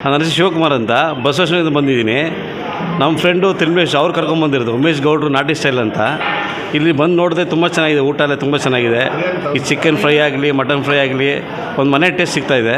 ನನ್ನ ಹೆಸರು ಶಿವಕುಮಾರ್ ಅಂತ ಬಸವೇಶ್ವರದಿಂದ ಬಂದಿದ್ದೀನಿ. ನಮ್ಮ ಫ್ರೆಂಡು ತಿರುಮೇಶ್ ಅವ್ರು ಕರ್ಕೊಂಬಂದಿರೋದು ಉಮೇಶ್ ಗೌಡ್ರು ನಾಟಿ ಸ್ಟೈಲ್ ಅಂತ. ಇಲ್ಲಿ ಬಂದು ನೋಡಿದ್ರೆ ತುಂಬ ಚೆನ್ನಾಗಿದೆ, ಊಟ ಎಲ್ಲ ತುಂಬ ಚೆನ್ನಾಗಿದೆ. ಈ ಚಿಕನ್ ಫ್ರೈ ಆಗಲಿ ಮಟನ್ ಫ್ರೈ ಆಗಲಿ ಒಂದು ಮನೆ ಟೇಸ್ಟ್ ಸಿಗ್ತಾಯಿದೆ.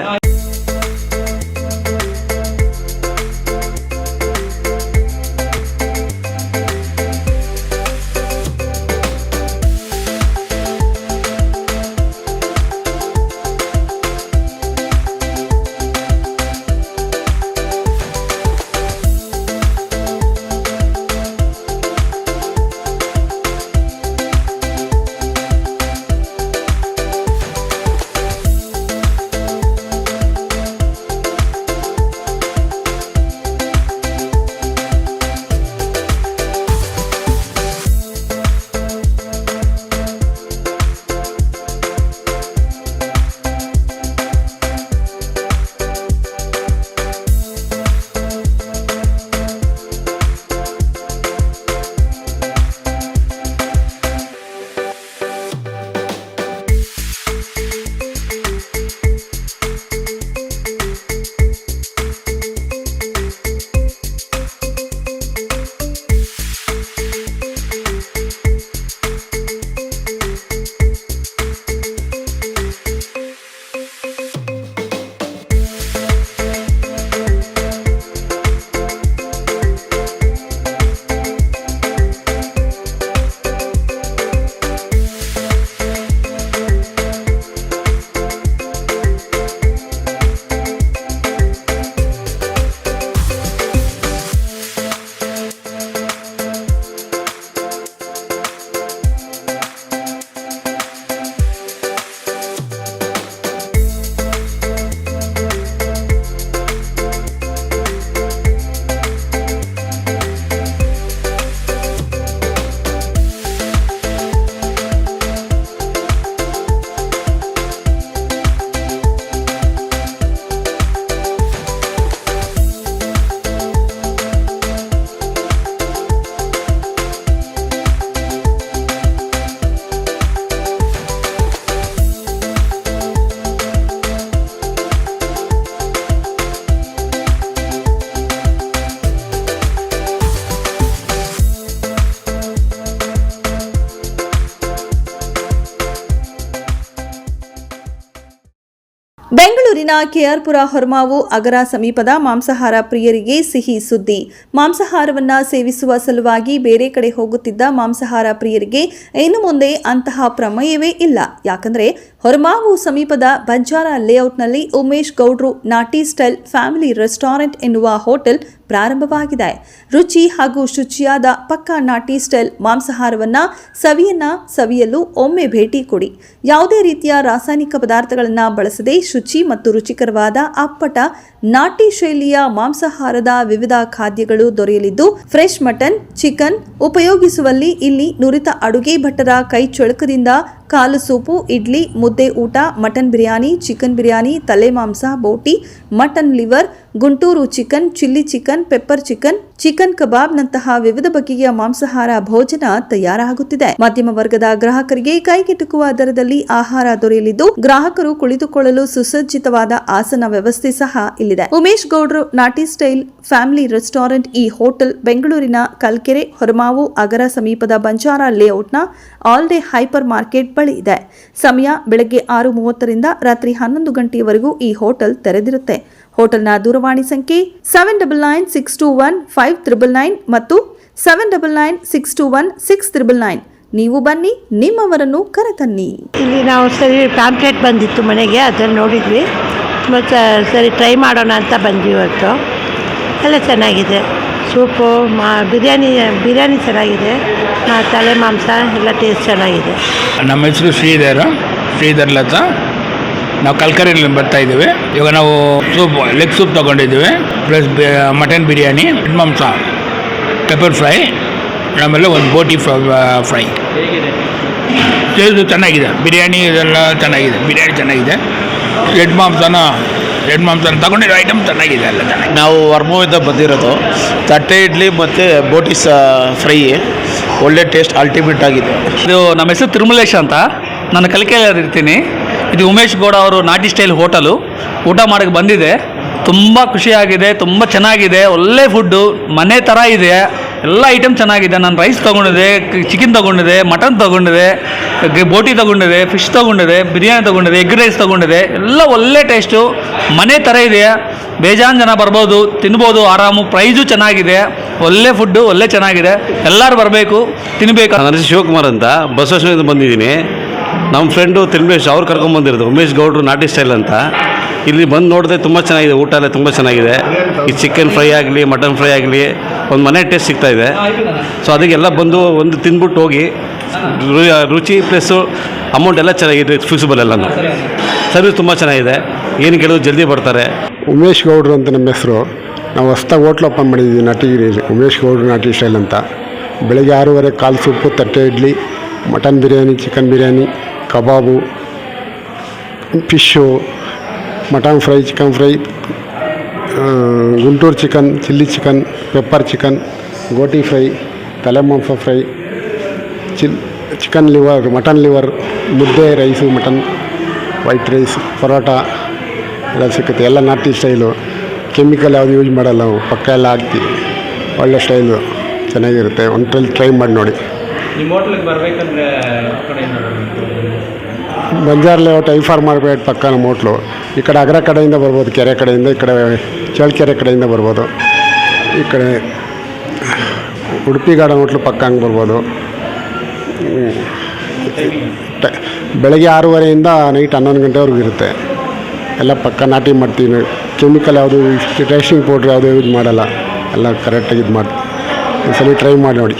ಬೆಂಗಳೂರಿನ ಕೆಆರ್ಪುರ ಹೊರಮಾವು ಅಗರ ಸಮೀಪದ ಮಾಂಸಾಹಾರ ಪ್ರಿಯರಿಗೆ ಸಿಹಿ ಸುದ್ದಿ. ಮಾಂಸಾಹಾರವನ್ನ ಸೇವಿಸುವ ಸಲುವಾಗಿ ಬೇರೆ ಕಡೆ ಹೋಗುತ್ತಿದ್ದ ಮಾಂಸಾಹಾರ ಪ್ರಿಯರಿಗೆ ಇನ್ನು ಮುಂದೆ ಅಂತಹ ಪ್ರಮೇಯವೇ ಇಲ್ಲ. ಯಾಕಂದ್ರೆ ಹೊರಮಾವು ಸಮೀಪದ ಬಂಜಾರ ಲೇಔಟ್ನಲ್ಲಿ ಉಮೇಶ್ ಗೌಡ್ರು ನಾಟಿ ಸ್ಟೈಲ್ ಫ್ಯಾಮಿಲಿ ರೆಸ್ಟೋರೆಂಟ್ ಎನ್ನುವ ಹೋಟೆಲ್ ಪ್ರಾರಂಭವಾಗಿದೆ. ರುಚಿ ಹಾಗೂ ಶುಚಿಯಾದ ಪಕ್ಕಾ ನಾಟಿ ಸ್ಟೈಲ್ ಮಾಂಸಾಹಾರವನ್ನ ಸವಿಯಲು ಒಮ್ಮೆ ಭೇಟಿ ಕೊಡಿ. ಯಾವುದೇ ರೀತಿಯ ರಾಸಾಯನಿಕ ಪದಾರ್ಥಗಳನ್ನು ಬಳಸದೆ ಶುಚಿ ಮತ್ತು ರುಚಿಕರವಾದ ಅಪ್ಪಟ ನಾಟಿ ಶೈಲಿಯ ಮಾಂಸಾಹಾರದ ವಿವಿಧ ಖಾದ್ಯಗಳು ದೊರೆಯಲಿದ್ದು, ಫ್ರೆಶ್ ಮಟನ್, ಚಿಕನ್ ಉಪಯೋಗಿಸುವಲ್ಲಿ ಇಲ್ಲಿ ನುರಿತ ಅಡುಗೆ ಭಟ್ಟರ ಕೈ ಚಳಕದಿಂದ ಕಾಲು ಸೂಪು, ಇಡ್ಲಿ, ಮುದ್ದೆ ಊಟ, ಮಟನ್ ಬಿರಿಯಾನಿ, ಚಿಕನ್ ಬಿರಿಯಾನಿ, ತಲೆ ಮಾಂಸ, ಬೋಟಿ, mutton liver, Guntur chicken, chilli chicken, pepper chicken, chicken kebab ನಂತಹ ವಿವಿಧ ಬಗೆಯ ಮಾಂಸಾಹಾರ ಭೋಜನ ತಯಾರಾಗುತ್ತಿದೆ. ಮಧ್ಯಮ ವರ್ಗದ ಗ್ರಾಹಕರಿಗೆ ಕೈಗೆಟುಕುವ ದರದಲ್ಲಿ ಆಹಾರ ದೊರೆಯಲಿದ್ದು, ಗ್ರಾಹಕರು ಕುಳಿತುಕೊಳ್ಳಲು ಸುಸಜ್ಜಿತವಾದ ಆಸನ ವ್ಯವಸ್ಥೆ ಸಹ ಇಲ್ಲಿದೆ. ಉಮೇಶ್ ಗೌಡ್ರು ನಾಟಿ ಸ್ಟೈಲ್ ಫ್ಯಾಮಿಲಿ ರೆಸ್ಟೋರೆಂಟ್ ಈ ಹೋಟೆಲ್ ಬೆಂಗಳೂರಿನ ಕಲ್ಕೆರೆ ಹೊರಮಾವು ಅಗರ ಸಮೀಪದ ಬಂಜಾರ ಲೇಔಟ್ನ ಆಲ್ ಡೇ ಹೈಪರ್ ಮಾರ್ಕೆಟ್ ಬಳಿ ಇದೆ. ಸಮಯ ಬೆಳಗ್ಗೆ 6:30ರಿಂದ ರಾತ್ರಿ 11 ಗಂಟೆಯವರೆಗೂ ಈ ಹೋಟೆಲ್ ತೆರೆದಿರುತ್ತೆ. ಹೋಟೆಲ್ನ ದೂರವಾಣಿ ಸಂಖ್ಯೆ 7996215999 ಮತ್ತು 7996216999. ನೀವು ಬನ್ನಿ, ನಿಮ್ಮವರನ್ನು ಕರೆತನ್ನಿ. ಇಲ್ಲಿ ನಾವು ಸರಿ ಪ್ಯಾಂಪ್ಲೆಟ್ ಬಂದಿತ್ತು ಮನೆಗೆ, ಅದನ್ನು ನೋಡಿದ್ವಿ. ಮತ್ತು ಸರಿ ಟ್ರೈ ಮಾಡೋಣ ಅಂತ ಬಂದ್ವಿ. ಇವತ್ತು ಎಲ್ಲ ಚೆನ್ನಾಗಿದೆ. ಸೂಪು, ಬಿರಿಯಾನಿ ಚೆನ್ನಾಗಿದೆ, ತಲೆ ಮಾಂಸ ಎಲ್ಲ ಟೇಸ್ಟ್ ಚೆನ್ನಾಗಿದೆ. ನಮ್ಮ ಹೆಸರು ಶ್ರೀಧರ್ ಲತಾ. ನಾವು ಕಲ್ಕರಿಯಲ್ಲಿ ಬರ್ತಾಯಿದ್ದೀವಿ. ಇವಾಗ ನಾವು ಲೆಗ್ ಸೂಪ್ ತೊಗೊಂಡಿದ್ದೀವಿ, ಪ್ಲಸ್ ಮಟನ್ ಬಿರಿಯಾನಿ, ಮಾಂಸ, ಪೆಪ್ಪರ್ ಫ್ರೈ, ಆಮೇಲೆ ಒಂದು ಬೋಟಿ ಫ್ರೈ. ಚೆನ್ನಾಗಿದೆ. ಬಿರಿಯಾನಿ ಇದೆಲ್ಲ ಚೆನ್ನಾಗಿದೆ. ಬಿರಿಯಾನಿ ಚೆನ್ನಾಗಿದೆ. ರೆಡ್ ಮಾಂಸನ ತಗೊಂಡಿರೋ ಐಟಮ್ ಚೆನ್ನಾಗಿದೆ, ಎಲ್ಲ ಚೆನ್ನಾಗಿದೆ. ನಾವು ವರ್ಮೋವಿಂದ ಬಂದಿರೋದು. ತಟ್ಟೆ ಇಡ್ಲಿ ಮತ್ತು ಬೋಟಿ ಫ್ರೈ ಒಳ್ಳೆ ಟೇಸ್ಟ್, ಅಲ್ಟಿಮೇಟ್ ಆಗಿದೆ. ಇದು ನಮ್ಮ ಹೆಸರು ತಿರುಮಲೇಶ್ ಅಂತ. ನಾನು ಕಲಿಕೆಯಲ್ಲಿ ಇರ್ತೀನಿ. ಇದು ಉಮೇಶ್ ಗೌಡ ಅವರು ನಾಟಿ ಸ್ಟೈಲ್ ಹೋಟೆಲು. ಊಟ ಮಾಡೋಕ್ಕೆ ಬಂದಿದೆ. ತುಂಬ ಖುಷಿಯಾಗಿದೆ, ತುಂಬ ಚೆನ್ನಾಗಿದೆ, ಒಳ್ಳೆ ಫುಡ್ಡು, ಮನೆ ಥರ ಇದೆ, ಎಲ್ಲ ಐಟಮ್ ಚೆನ್ನಾಗಿದೆ. ನಾನು ರೈಸ್ ತೊಗೊಂಡಿದ್ದೆ, ಚಿಕನ್ ತೊಗೊಂಡಿದ್ದೆ, ಮಟನ್ ತೊಗೊಂಡಿದ್ದೆ, ಬೋಟಿ ತೊಗೊಂಡಿದ್ದೆ, ಫಿಶ್ ತೊಗೊಂಡಿದ್ದೆ, ಬಿರಿಯಾನಿ ತೊಗೊಂಡಿದ್ದೆ, ಎಗ್ ರೈಸ್ ತೊಗೊಂಡಿದ್ದೆ, ಎಲ್ಲ ಒಳ್ಳೆ ಟೇಸ್ಟು, ಮನೆ ಥರ ಇದೆ. ಬೇಜಾನ್ ಜನ ಬರ್ಬೋದು, ತಿನ್ಬೋದು ಆರಾಮು, ಪ್ರೈಸು ಚೆನ್ನಾಗಿದೆ, ಒಳ್ಳೆ ಫುಡ್ಡು, ಒಳ್ಳೆ ಚೆನ್ನಾಗಿದೆ, ಎಲ್ಲರೂ ಬರಬೇಕು, ತಿನ್ನಬೇಕು. ನನ್ನ ಹೆಸರು ಶಿವಕುಮಾರ್ ಅಂತ ಬಸವೇಶ್ವರದಿಂದ ಬಂದಿದ್ದೀನಿ. ನಮ್ಮ ಫ್ರೆಂಡು ತಿರುಮಲೇಶ್ ಅವ್ರು ಕರ್ಕೊಂಬಂದಿರೋದು, ಉಮೇಶ್ ಗೌಡ್ರು ನಾಟಿ ಸ್ಟೈಲ್ ಅಂತ. ಇಲ್ಲಿ ಬಂದು ನೋಡಿದ್ರೆ ತುಂಬ ಚೆನ್ನಾಗಿದೆ, ಊಟ ಎಲ್ಲ ತುಂಬ ಚೆನ್ನಾಗಿದೆ. ಈ ಚಿಕನ್ ಫ್ರೈ ಆಗಲಿ, ಮಟನ್ ಫ್ರೈ ಆಗಲಿ, ಒಂದು ಮನೆ ಟೇಸ್ಟ್ ಸಿಗ್ತಾಯಿದೆ. ಸೊ ಅದಕ್ಕೆಲ್ಲ ಬಂದು ಒಂದು ತಿಂದ್ಬಿಟ್ಟು ಹೋಗಿ. ರುಚಿ ಪ್ಲಸ್ಸು ಅಮೌಂಟ್ ಎಲ್ಲ ಚೆನ್ನಾಗಿದೆ, ಫಿಕ್ಸಿಬಲ್ ಎಲ್ಲನೂ. ಸರ್ವಿಸ್ ತುಂಬ ಚೆನ್ನಾಗಿದೆ, ಏನು ಕೇಳಿದ್ರು ಜಲ್ದಿ ಬರ್ತಾರೆ. ಉಮೇಶ್ ಗೌಡ್ರು ಅಂತ ನಮ್ಮ ಹೆಸರು. ನಾವು ಹೊಸ್ದಾಗಿ ಹೋಟ್ಲ್ ಓಪನ್ ಮಾಡಿದ್ದೀವಿ ನಾಟಿಗಿರಿಯಲ್ಲಿ, ಉಮೇಶ್ ಗೌಡ್ರು ನಾಟಿ ಸ್ಟೈಲ್ ಅಂತ. ಬೆಳಗ್ಗೆ 6:30 ಕಾಲು ಸೂಪು, ತಟ್ಟೆ idli, mutton biryani, chicken biryani, kebab, fish, mutton fry, chicken fry, Guntur chicken, chilli chicken, pepper chicken, ಗೋಟಿ ಫ್ರೈ, ತಲೆ ಮಾಂಸ fry, chicken liver, mutton liver, ಮುದ್ದೆ, rice, mutton, white rice, parotta ಎಲ್ಲ ಸಿಗುತ್ತೆ. ಎಲ್ಲ ನಾಟಿ ಸ್ಟೈಲು, ಕೆಮಿಕಲ್ ಯಾವುದು ಯೂಸ್ ಮಾಡಲ್ಲ ನಾವು, ಪಕ್ಕ ಎಲ್ಲ ಹಾಕ್ತೀವಿ. ಒಳ್ಳೆ ಸ್ಟೈಲು, ಚೆನ್ನಾಗಿರುತ್ತೆ. ಒಂದು ಟ್ರೈ ಮಾಡಿ ನೋಡಿ. ನಿಮ್ಮ ಹೋಟ್ಲಿಗೆ ಬರಬೇಕಂದ್ರೆ ಬಂಜಾರ್ ಲೇಔಟ್ ಐಫಾರ್ ಮಾರ್ಕೆಟ್ ಪಕ್ಕ ನಮ್ಮ ಹೋಟ್ಲು. ಈ ಕಡೆ ಅಗ್ರ ಕಡೆಯಿಂದ ಬರ್ಬೋದು, ಕೆರೆ ಕಡೆಯಿಂದ, ಈ ಕಡೆ ಚಳ್ಳಕೆರೆ ಕಡೆಯಿಂದ ಬರ್ಬೋದು. ಈ ಕಡೆ ಉಡುಪಿ ಗಾರ್ಡನ್ ಹೋಟ್ಲು ಪಕ್ಕ ಹಂಗೆ ಬರ್ಬೋದು. ಬೆಳಗ್ಗೆ 6:30 ನೈಟ್ 11 ಗಂಟೆವರೆಗೂ ಇರುತ್ತೆ. ಎಲ್ಲ ಪಕ್ಕ ನಾಟಿ ಮಾಡ್ತೀವಿ. ಕೆಮಿಕಲ್ ಯಾವುದು, ಟೇಸ್ಟಿಂಗ್ ಪೌಡ್ರ್ ಯಾವುದೂ ಯೂಸ್ ಮಾಡಲ್ಲ. ಎಲ್ಲ ಕರೆಕ್ಟಾಗಿ ಇದು ಮಾಡ್ತೀವಿ. ಒಂದ್ಸಲ ಟ್ರೈ ಮಾಡಿ ನೋಡಿ.